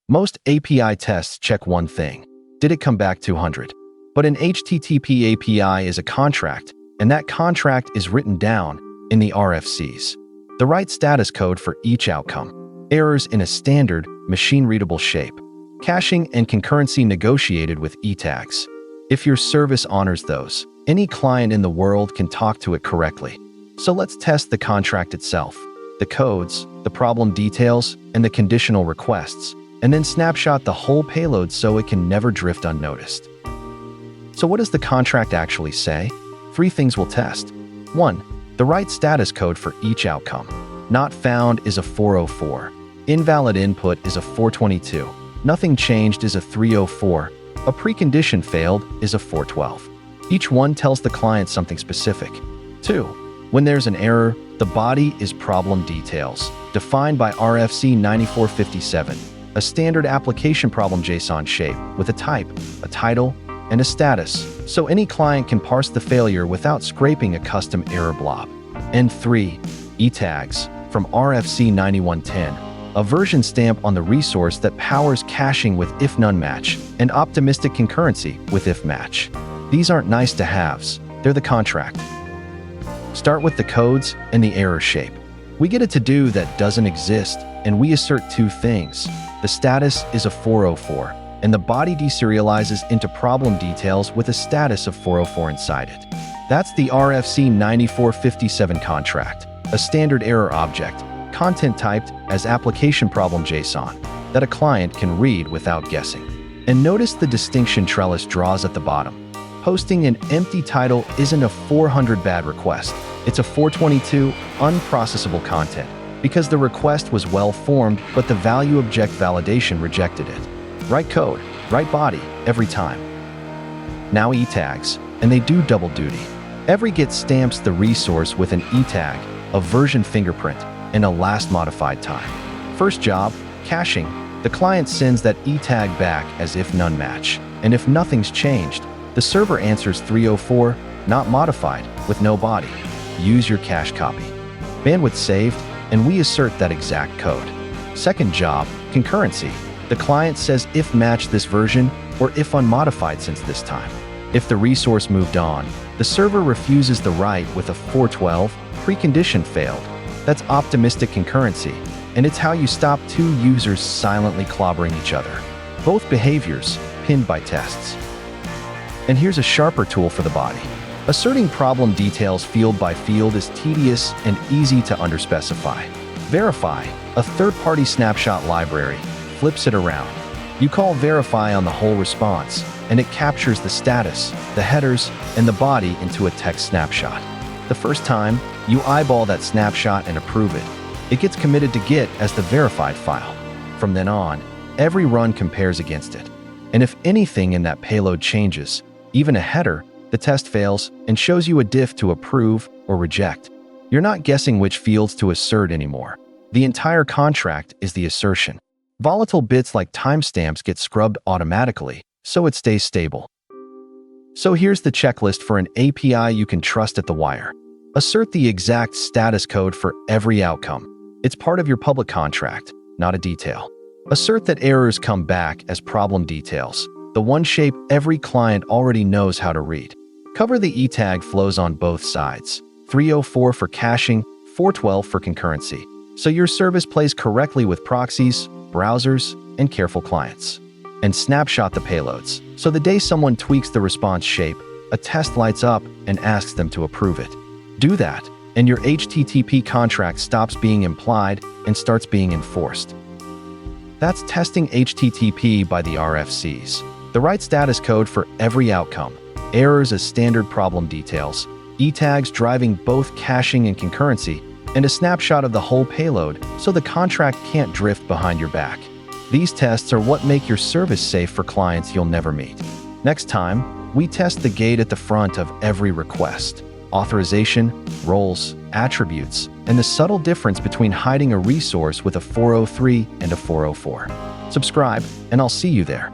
Most API tests check one thing. Did it come back 200? But an HTTP API is a contract, and that contract is written down in the RFCs. The right status code for each outcome. Errors in a standard, machine-readable shape. Caching and concurrency negotiated with ETags. If your service honors those, any client in the world can talk to it correctly. So let's test the contract itself, the codes, the problem details, and the conditional requests, and then snapshot the whole payload so it can never drift unnoticed. So what does the contract actually say? 3 things we'll test. 1. The right status code for each outcome. Not found is a 404. Invalid input is a 422. Nothing changed is a 304. A precondition failed is a 412. Each one tells the client something specific. 2. When there's an error, the body is problem details, defined by RFC 9457, a standard application problem.json shape with a type, a title, and a status, so any client can parse the failure without scraping a custom error blob. And 3. ETags from RFC 9110, a version stamp on the resource that powers caching with if-none match and optimistic concurrency with if-match. These aren't nice-to-haves, they're the contract. Start with the codes and the error shape. We get a to-do that doesn't exist, and we assert 2 things. The status is a 404, and the body deserializes into problem details with a status of 404 inside it. That's the RFC 9457 contract, a standard error object, content typed as application problem.json, that a client can read without guessing. And notice the distinction Trellis draws at the bottom. Posting an empty title isn't a 400 bad request. It's a 422 unprocessable content because the request was well-formed, but the value object validation rejected it. Right code, right body, every time. Now ETags, and they do double duty. Every GET stamps the resource with an ETag, a version fingerprint, and a last modified time. First job, caching. The client sends that ETag back as if none match, and if nothing's changed, the server answers 304, not modified, with no body. Use your cache copy. Bandwidth saved, and we assert that exact code. Second job, concurrency. The client says if match this version, or if unmodified since this time. If the resource moved on, the server refuses the write with a 412, precondition failed. That's optimistic concurrency, and it's how you stop 2 users silently clobbering each other. Both behaviors pinned by tests. And here's a sharper tool for the body. Asserting problem details field by field is tedious and easy to underspecify. Verify, a third-party snapshot library, flips it around. You call verify on the whole response, and it captures the status, the headers, and the body into a text snapshot. The first time, you eyeball that snapshot and approve it. It gets committed to Git as the verified file. From then on, every run compares against it. And if anything in that payload changes, even a header, the test fails and shows you a diff to approve or reject. You're not guessing which fields to assert anymore. The entire contract is the assertion. Volatile bits like timestamps get scrubbed automatically, so it stays stable. So here's the checklist for an API you can trust at the wire. Assert the exact status code for every outcome. It's part of your public contract, not a detail. Assert that errors come back as problem details, the one shape every client already knows how to read. Cover the ETag flows on both sides, 304 for caching, 412 for concurrency, so your service plays correctly with proxies, browsers, and careful clients. And snapshot the payloads, so the day someone tweaks the response shape, a test lights up and asks them to approve it. Do that, and your HTTP contract stops being implied and starts being enforced. That's testing HTTP by the RFCs. The right status code for every outcome. Errors as standard problem details. ETags driving both caching and concurrency, and a snapshot of the whole payload so the contract can't drift behind your back. These tests are what make your service safe for clients you'll never meet. Next time, we test the gate at the front of every request. Authorization, roles, attributes, and the subtle difference between hiding a resource with a 403 and a 404. Subscribe, and I'll see you there.